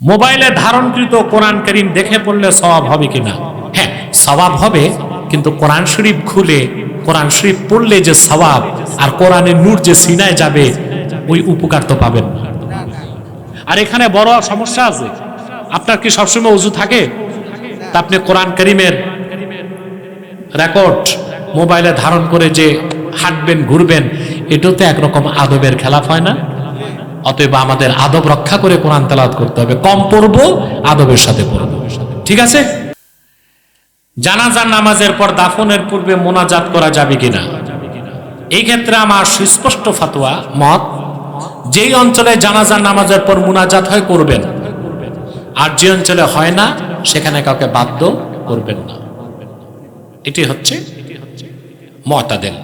মোবাইলে ধারণকৃত কোরআন কারীম দেখে পড়লে সওয়াব হবে কিনা? হ্যাঁ, সওয়াব হবে, কিন্তু কোরআন শরীফ খুলে কোরআন শরীফ পড়লে যে সওয়াব আর কোরআনের নূর যে সিনায় যাবে, ওই উপকার তো পাবেন না। আর এখানে বড় সমস্যা আছে। আপনার কি সবসময় ওযু থাকে? তা আপনি কোরআন কারীমের রেকর্ড মোবাইলে ধারণ করে যে হাঁটবেন ঘুরবেন, এটাও তো একরকম আদবের খেলাফ হয় না? অতএব আমাদের আদব রক্ষা করে কোরআন তেলাওয়াত করতে হবে। কম পড়বো, আদবের সাথে পড়বো, ঠিক আছে? জানাজার নামাজের পর দাফনের পূর্বে মোনাজাত করা যাবে কিনা? এই ক্ষেত্রে আমার সুস্পষ্ট ফতোয়া মত, যেই অঞ্চলে জানাজার নামাজের পর মোনাজাত হয় করবেন, আর যে অঞ্চলে হয় না সেখানে কাউকে বাধ্য করবেন না। এটি হচ্ছে মুতাদিল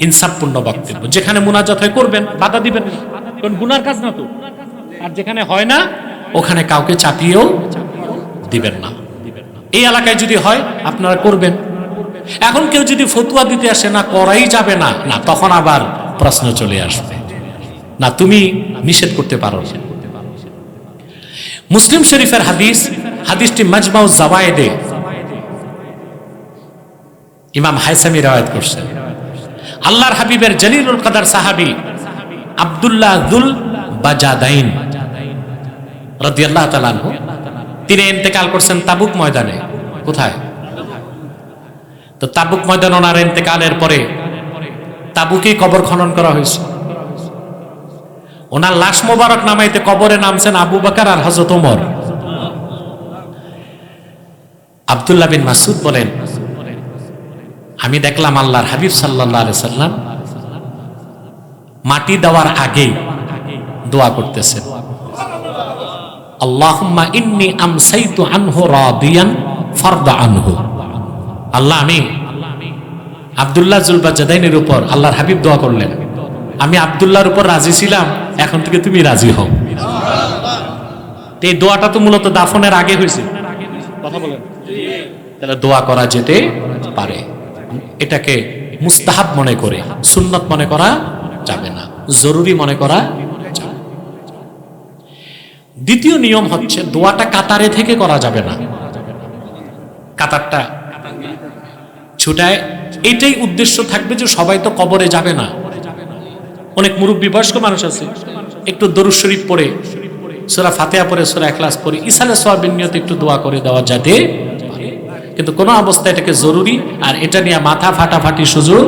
ইনসাফপূর্ণ বক্তব্য। যেখানে মোনাজাত হয় করবেন, বাধা দিবেন না, কারণ গুনার কাজ না তো। আর যেখানে হয় না ওখানে কাউকে চাপিয়েও দিবেন না। এই এলাকায় যদি হয় আপনারা করবেন। এখন কেউ যদি ফতোয়া দিতে আসে না করাই যাবে না, না তখন আবার প্রশ্ন চলে আসবে, না তুমি নিষেধ করতে পারো। মুসলিম শরীফের হাদিস, হাদিসটি মাজমাউজ জাওয়ায়েদে ইমাম হাইসামি riwayat করছেন। আল্লাহর হাবিবের জলিলুল কদর সাহাবী আব্দুল্লাহ যুল বাজাদাইন রাদিয়াল্লাহু তাআলা আনহু, তিনি ইন্তেকাল করছেন তাবুক ময়দানে। কোথায়? তো তাবুক ময়দানে ওনার ইন্তেকালের পরে তাবুকে কবর খনন করা হয়েছে। ওনার লাশ মোবারক নামাইতে কবরে নামছেন আবু বকর আর হযরত ওমর। আব্দুল্লাহ বিন মাসউদ বলেন, আমি দেখলাম আল্লাহর হাবিব সাল্লাল্লাহু আলাইহি সাল্লাম মাটি দেওয়ার আগেই দোয়া করতেছেন, আল্লাহুম্মা ইন্নী আমসাইতু আনহু রাদিয়ান ফারদা আনহু। আল্লাহ, আমি আব্দুল্লাহ যুল বাজাদাইনের উপর, আল্লাহর হাবিব দোয়া করলেন, আমি আব্দুল্লাহর উপর রাজি ছিলাম, এখন থেকে তুমি রাজি হও। এই দোয়াটা তো মূলত দাফনের আগে হয়েছে, কথা বলেন। তাহলে দোয়া করা যেতে পারে, এটাকে মুস্তাহাব মনে করে সুন্নত মনে করা যাবে না, জরুরি মনে করা যাবে। দ্বিতীয় নিয়ম হচ্ছে দোয়াটা কাতারে থেকে করা যাবে না। কাতারটা ছুটায়, এটাই উদ্দেশ্য থাকবে যে সবাই তো কবরে যাবে না। অনেক মুরব্বী বয়স্ক মানুষ আছে, একটু দরুদ শরীফ পড়ে, সূরা ফাতিহা পড়ে, সূরা ইখলাস পড়ে, ইসালে সওয়াবের নিয়তে একটু দোয়া করে দেওয়া যাবে, কিন্তু কোন অবস্থায় এটাকে জরুরি আর এটা নিয়ে মাথা ফাটাফাটি সুযোগ।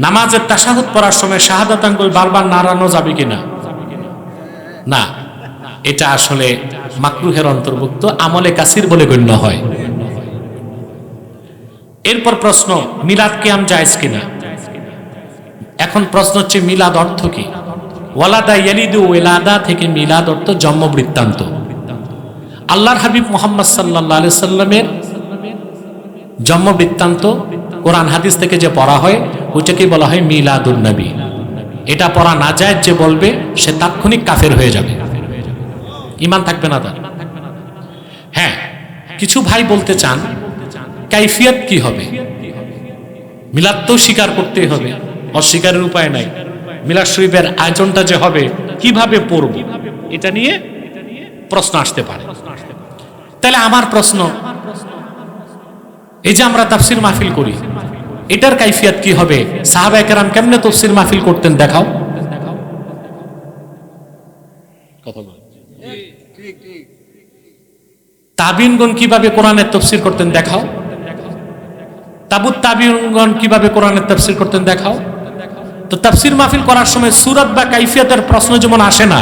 নামাজের তাশাহুদ পড়ার সময় শাহাদাত আঙ্গুল বারবার নাড়ানো যাবে কিনা? না, এটা আসলে মাকরুহের অন্তর্ভুক্ত, আমলে কাসির বলে গণ্য হয়। এরপর প্রশ্ন, মিলাদ কিয়াম জায়েজ কিনা? এখন প্রশ্ন হচ্ছে মিলাদ অর্থ কি? ওয়ালাদা ইয়ালিদু ওয়ালাদা থেকে মিলাদ অর্থ জন্ম বৃত্তান্ত। আল্লাহর হাবিব মুহাম্মদ সাল্লাল্লাহু আলাইহি সাল্লামের জন্ম বৃত্তান্ত কোরআন হাদিস থেকে যে পড়া হয় ওইটাকে বলা হয় মিলাদুন নবী। এটা পড়া না যায়, যে বলবে সে তাৎক্ষণিক কাফের হয়ে যাবে, ঈমান থাকবে না তার। হ্যাঁ, কিছু ভাই বলতে চান কাইফিয়ত কি হবে? মিলাদ তো স্বীকার করতেই হবে, অস্বীকারের উপায় নাই। মিলাদ শরীফের আয়োজনটা যে হবে কিভাবে পড়ব, এটা নিয়ে প্রশ্ন আসতে পারে। তাহলে আমার প্রশ্ন, এই যে আমরা তাফসীর মাহফিল করি, এটার কাইফিয়ত কি হবে? সাহাবায়ে কেরাম কেমনে তাফসীর মাহফিল করতেন দেখাও। তাবিঈনগণ কিভাবে কোরআনের তাফসীর করতেন দেখাও। তাবিঈনগণ কিভাবে কোরআনের তাফসীর করতেন দেখাও। তো তাফসীর মাহফিল করার সময় সূরাত বা কাইফিয়তের প্রশ্ন যেমন আসে না,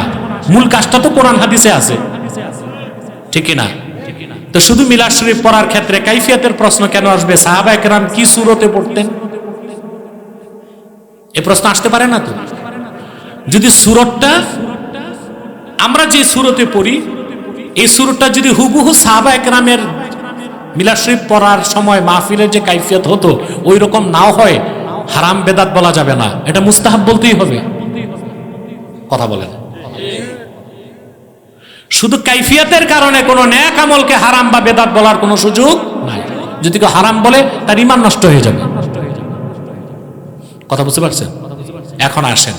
মূল কাজটা তো কোরআন হাদিসে আছে, ঠিক না? তো শুধু মিলাদ শরীফ পড়ার ক্ষেত্রে কাইফিয়তের প্রশ্ন কেন আসবে? সাহাবায়ে কেরাম কি সূরতে পড়তেন, এই প্রশ্ন আসতে পারে না তো? যদি সূরতটা আমরা যে সূরতে পড়ি, এই সূরতটা যদি হুবহু সাহাবায়ে কেরামের মিলাদ শরীফ পড়ার সময় মাহফিলের যে কাইফিয়ত হতো ওই রকম নাও হয়, হারাম বেদাত বলা যাবে না, এটা মুস্তাহাব বলতেই হবে। কথা বলেন। শুধু কাইফিয়তের কারণে কোন নেক আমলকে হারাম বা বেদাত বলার কোনো সুযোগ নাই। যদি কেউ হারাম বলে তার ঈমান নষ্ট হয়ে যাবে। কথা বুঝতে পারছেন? এখন আসেন,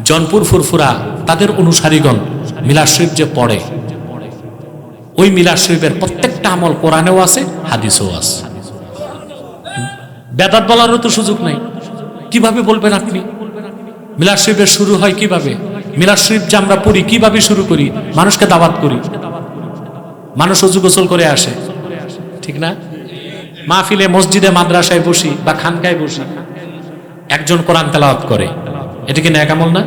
জনপুর ফুরফুরা তাদের অনুসারীগণ মিলাদ শরীফ যে পড়ে, ওই মিলাদ শরীফের প্রত্যেকটা আমল কোরআনেও আছে, হাদিসেও আছে। বেদাত বলারও তো সুযোগ নাই। কিভাবে বলবেন আপনি? মিলাদ শরীফের শুরু হয় কিভাবে? মিলাদ শরীফ যে আমরা পড়ি কিভাবে শুরু করি? মানুষকে দাওয়াত করি, মানুষ ওযু গোসল করে আসে, ঠিক না? মাহফিলে, মসজিদে, মাদ্রাসায় বসি বা খানকায় বসি, একজন কোরআন তেলাওয়াত করে, এটা কি নেক আমল না?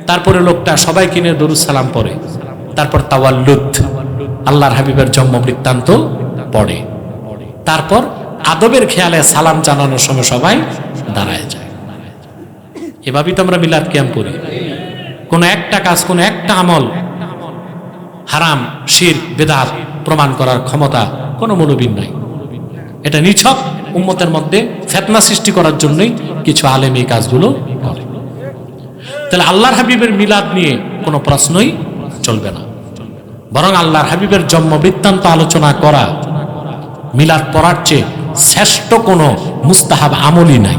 তারপরে লোকটা সবাই কিনে দরুদ সালাম পড়ে, তারপর তাওয়াল্লুদ, আল্লাহর হাবিবের জন্ম বৃত্তান্ত পড়ে, তারপর আদবের খেয়ালে সালাম জানানোর সময় সবাই দাঁড়ায় যায়। এভাবেই তো আমরা মিলাদ কিয়াম করি। কোন একটা কাজ, কোন একটা আমল হারাম, শিরক, বিদআত প্রমাণ করার ক্ষমতা কোনো মৌলবীর নাই। এটা নিছক উম্মতের মধ্যে ফিতনা সৃষ্টি করার জন্যই কিছু আলেম এই কাজগুলো করে। তাহলে আল্লাহর হাবিবের মিলাদ নিয়ে কোনো প্রশ্নই চলবে না, বরং আল্লাহর হাবিবের জন্ম বৃত্তান্ত আলোচনা করা মিলাদ পড়ার চেয়ে শ্রেষ্ঠ কোনো মুস্তাহাব আমলই নাই।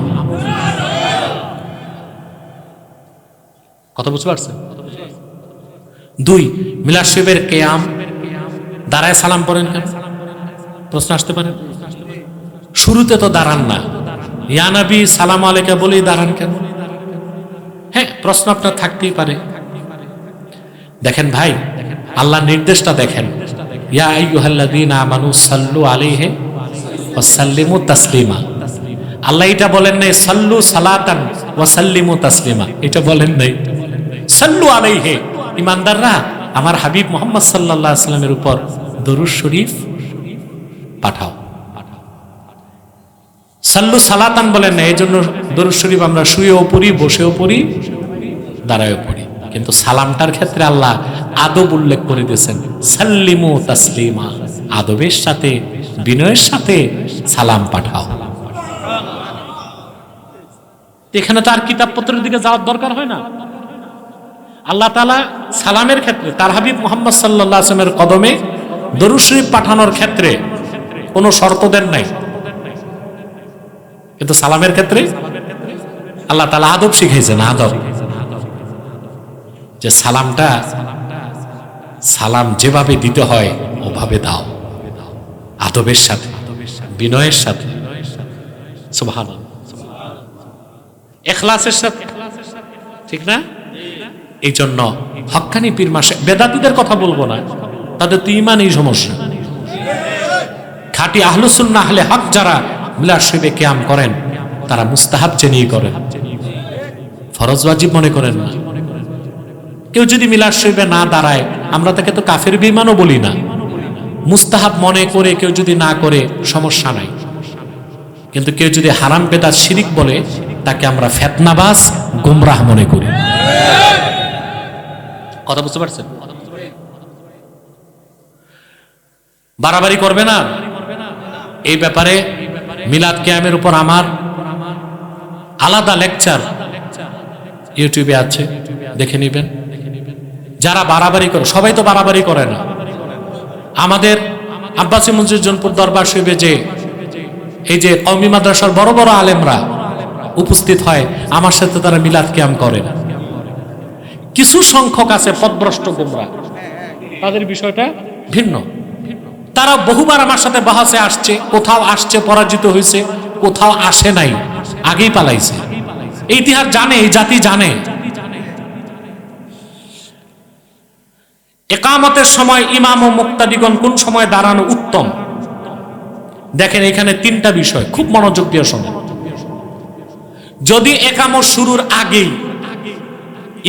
কথা বুঝতে পারছেন? 2, মিলাদ শরীফের কিয়াম দাঁড়ায় সালাম পড়েন কেন? প্রশ্ন আসতে পারে। শুরুতে তো দাঁড়ান না, ইয়া নবী সালাম আলাইকা বলেই দাঁড়ান কেন? হ্যাঁ, প্রশ্ন আপনার থাকতেই পারে। দেখেন ভাই, আল্লাহ নির্দেশটা দেখেন, ইয়া আইয়ুহাল্লাযীনা আমানু সাল্লু আলাইহি ওয়া সাল্লিমু তাসলিমা। আল্লাহ এটা বলেন নাই সাল্লু সালাতান ওয়া সাল্লিমু তাসলিমা, এটা বলেন নাই। সাল্লু আলাইহি, ইমানদাররা আমার হাবিব মুহাম্মদ সাল্লাল্লাহু আলাইহি ওয়াসাল্লামের উপর দরুদ শরীফ পাঠাও। সাল্লু সালাতান বলেন না, এই জন্য দরুদ শরীফ আমরা শুয়েও পড়ি, বসেও পড়ি, দাঁড়ায়ও পড়ি। কিন্তু সালামটার ক্ষেত্রে আল্লাহ আদব উল্লেখ করে দিয়েছেন, সাল্লিমু তাসলিমা, আদবের সাথে, বিনয়ের সাথে সালাম পাঠাও। এখানে তো আর কিতাবপত্রের দিকে যাওয়ার দরকার হয় না। আল্লাহ তাআলা সালামের ক্ষেত্রে তার হাবিব মুহাম্মদ সাল্লাল্লাহু আলাইহি ওয়াসাল্লামের কদমে দরুদ শরীফ পাঠানোর ক্ষেত্রে কোনো শর্ত দেন নাই, কিন্তু সালামের ক্ষেত্রে আল্লাহ তাআলা আদব শিখাইছেন। আদব, যে সালামটা, সালাম যেভাবে দিতে হয় ওভাবে দাও, আদবের সাথে, বিনয়ের সাথে, সুবহানাল্লাহ, ইখলাসের সাথে, ঠিক না? এই জন্য হক্কানি পীর মাসে বেদাতীদের কথা বলবো না, তাদের তো ঈমানেই সমস্যা। খাঁটি আহলুস সুন্নাহ আহলে হক যারা মিলাদ শরীফে কিয়াম করেন, তারা মুস্তাহাব জেনেই করেন, ফরজ ওয়াজিব মনে করেন না। কেউ যদি মিলাদ শরীফে না দাঁড়ায়, আমরা তাকে তো কাফের বেঈমানও বলি না। মুস্তাহাব মনে করে কেউ যদি না করে সমস্যা নাই, কিন্তু কেউ যদি হারাম বেদাত শিরিক বলে, তাকে আমরা ফিতনাবাজ, গোমরাহ মনে করি। কথা বুঝতে পারছেন? বাড়াবাড়ি করবে না এই ব্যাপারে। মিলাদ কিয়ামের উপর আমার আলাদা লেকচার ইউটিউবে আছে, দেখে নেবেন। যারা বাড়াবাড়ি করে, সবাই তো বাড়াবাড়ি করে না। আমাদের আব্বাসী মসজিদ জনপুর দরবার শরীফে যে এই যে কওমি মাদ্রাসার বড় বড় আলেমরা উপস্থিত হয়, আমার সাথে তারা মিলাদ কিয়াম করে না। কিছু সংখ্যক আছে পথভ্রষ্ট গোমরা, তাদের বিষয়টা ভিন্ন। তারা বহুবার আমার সাথে বাহাসে আসছে, কোথাও আসছে পরাজিত হয়েছে, কোথাও আসে নাই, আগেই পালাইছে। এই ইতিহাস জানে, এই জাতি জানে। ইকামতের সময় ইমাম ও মুক্তাদিগণ কোন সময় দাঁড়ানো উত্তম, দেখেন এখানে 3টা বিষয় খুব মনোযোগ দিয়ে শোনেন। যদি ইকামত শুরুর আগেই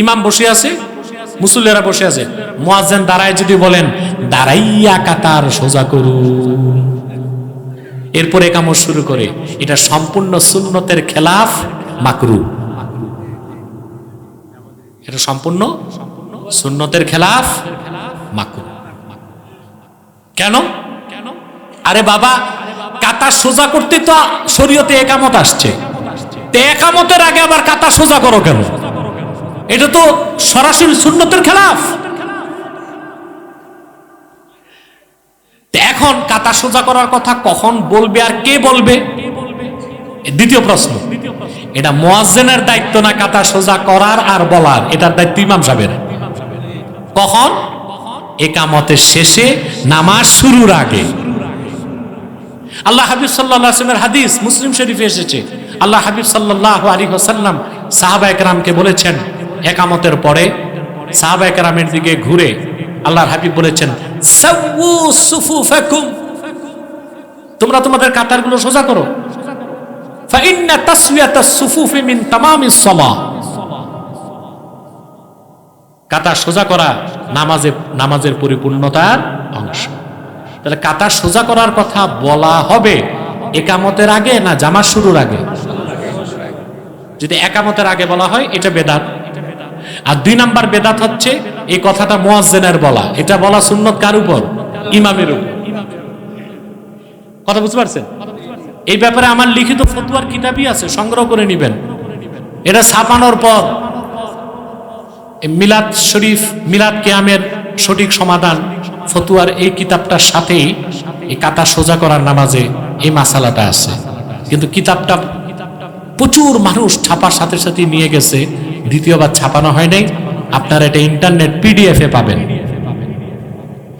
ইমাম বসে আছে, মুসল্লিরা বসে আছে, মুয়াজ্জিন দাঁড়ায় যদি বলেন দাঁড়াইয়া কাতার সোজা করুন, এরপর ইকামত শুরু করে, এটা সম্পূর্ণ সুন্নতের খেলাফ, মাকরুহ। এটা সম্পূর্ণ সুন্নতের খেলাফ, মাকরুহ। কেন? আরে বাবা, কাতার সোজা করতে তো শরীয়তে ইকামত আসছে, তে ইকামতের আগে আবার কাতার সোজা করো কেন? এটা তো সরাসরি সুন্নতের খেলাফ। এখন কাতার সোজা করার কথা কখন বলবে আর কে বলবে? দ্বিতীয় প্রশ্ন, এটা মুয়াজ্জিনের দায়িত্ব না কাতা সোজা করার আর বলার? এটার দায়িত্ব ইমাম সাহেবের। কখন? ইকামতের শেষে, নামাজ শুরুর আগে। আল্লাহ হাবিব সাল্লাল্লাহু আলাইহি ওয়াসাল্লামের হাদিস মুসলিম শরীফে এসেছে, আল্লাহ হাবিব সাল্লাল্লাহু আলাইহি ওয়াসাল্লাম সাহাবায়ে কেরামকে বলেছেন, ইকামতের পরে সাহাবায়ে কেরামের দিকে ঘুরে আল্লাহর হাবিব বলেছেন, সাওয়ু সুফুফাকুম, তোমরা তোমাদের কাতারগুলো সোজা করো। ফাইন্না তাসওয়াতাস সুফুফি মিন তামামিস সালাহ, কাতার সোজা করা নামাজের পরিপূর্ণতার অংশ। তাহলে কাতার সোজা করার কথা বলা হবে ইকামতের আগে না জামাত শুরুর আগে? যদি ইকামতের আগে বলা হয় এটা বেদাত। আর 2 নাম্বার বেদাত হচ্ছে এই কথাটা মুয়াজ্জিনের বলা। এটা বলা সুন্নত কার উপর? ইমামের উপর। কথা বুঝতে পারছেন? এই ব্যাপারে আমার লিখিত ফতোয়ার কিতাবই আছে, সংগ্রহ করে নেবেন। এটা ছাপানোর পর মিলাদ শরীফ, মিলাদ কিয়ামের সঠিক সমাধান ফতোয়ার এই কিতাবটার সাথেই এই কাতা সোজা করার নামাজে এই মাসালাটা আছে। কিন্তু কিতাবটা প্রচুর মানুষ ছাপার সাথে সাথে নিয়ে গেছে, দ্বিতীয়বার ছাপানো হয় নাই। আপনারা এটা ইন্টারনেট পিডিএফে পাবেন,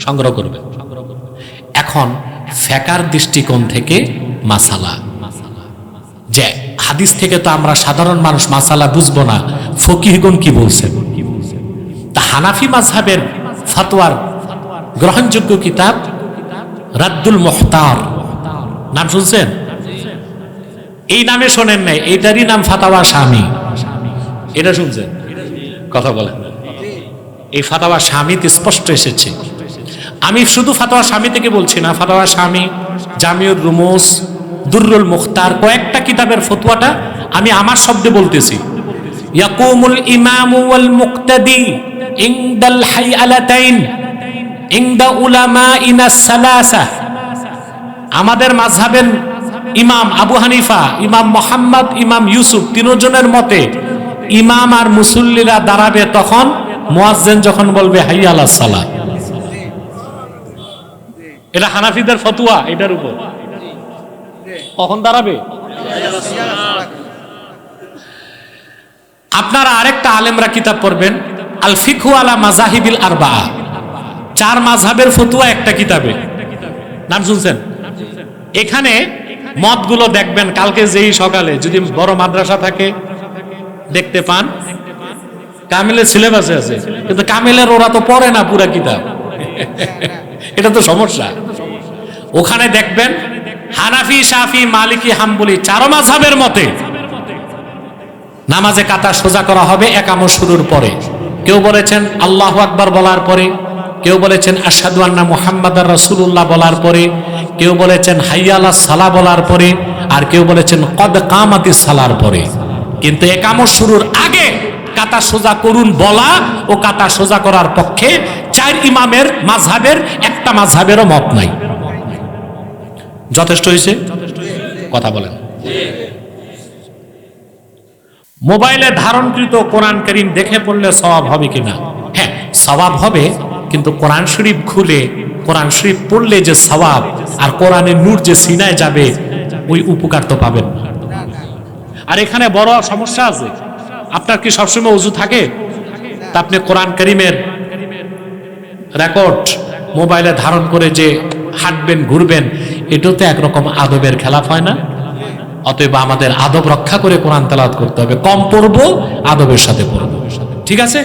সংগ্রহ করবেন। এখন ফিকহের দৃষ্টিকোণ থেকে মাসালা, যে হাদিস থেকে তো আমরা সাধারণ মানুষ মাসালা বুঝবো না, ফকিহগণ কি বলছেন। তা হানাফি মাযহাবের ফতোয়ার গ্রহণযোগ্য কিতাব রাদ্দুল মুখতার, নাম শুনছেন? এই নামে শোনেন নাই, এইটারই নাম ফাতাওয়া শামী। এটা শুনছেন? কথা বলেন। এই ফাতাওয়া শামীতে স্পষ্ট এসেছে। আমি শুধু ফাতাওয়া শামী থেকে বলছি না, ফাতাওয়া শামী, জামিউর রুমুস, দুররুল মুখতার, কয়েকটা কিতাবের ফতোয়াটা আমি আমার শব্দে বলতেছি। ইয়াকুমুল ইমামু ওয়াল মুক্তাদি ইনদাল হাইআলাতাইন ইনদা উলামাইনা সালাসা। আমাদের মাযহাবের ইমাম আবু হানিফা, ইমাম মুহাম্মদ, ইমাম ইউসুফ, তিনজনের মতে ইমাম আর মুসল্লিরা দাঁড়াবে তখন মুয়াজ্জিন যখন বলবে হাইয়া আলাস সালাহ। এটা হানাফিদের ফতোয়া, এটার উপর কখন দাঁড়াবে? আপনারা আরেকটা আলেমরা কিতাব পড়বেন, আল ফিকহু আলা মাযাহিবিল আরবাআ, 4 মাযহাবের ফতোয়া একটা কিতাবে, নাম শুনছেন? এখানে মতগুলো দেখবেন। কালকে যেই সকালে যদি বড় মাদ্রাসা থাকে দেখতে পান, কামিলের সিলেবাসে আছে, কিন্তু কামিলের ওরা তো পড়ে না পুরা কিতাব, এটা তো সমস্যা। ওখানে দেখবেন হানাফি, শাফি, মালিকি, হাম্বলি 4 মাযহাবের মতে নামাজে কাতার সোজা করা হবে ইকামত শুরুর পরে। কেউ বলেছেন আল্লাহু আকবার বলার পরে, কেউ বলেছেন আশহাদু আন্না মুহাম্মাদার রাসূলুল্লাহ বলার পরে, কেউ বলেছেন হাইয়া আলাস সালাহ বলার পরে, আর কেউ বলেছেন কদ কামাতিস সালার পরে। কিন্তু ইকামত শুরুর আগে কাতার সোজা করুন বলা ও কাতার সোজা করার পক্ষে 4 ইমামের মাযহাবের একটা মাযহাবেরও মত নাই। যথেষ্ট হয়েছে? কথা বলেন। মোবাইলে ধারণকৃত কোরআন কারীম দেখে পড়লে সওয়াব হবে কিনা? হ্যাঁ, সওয়াব হবে, কিন্তু কোরআন শরীফ খুলে কোরআন শরীফ পড়লে যে সওয়াব আর কোরআনের নূর যে সিনায় যাবে, ওই উপকার তো পাবেন না। আর এখানে বড় সমস্যা আছে। আপনার কি সবসময় ওযু থাকে? তা আপনি কোরআন কারীমের রেকর্ড মোবাইলে ধারণ করে যে হাঁটবেন, ঘুরবেন, এটাও তো একরকম আদবের খেলাফ হয় না? অতএব আমাদের আদব রক্ষা করে কোরআন তেলাওয়াত করতে হবে। কম পড়বো, আদবের সাথে পড়বো। ঠিক আছে?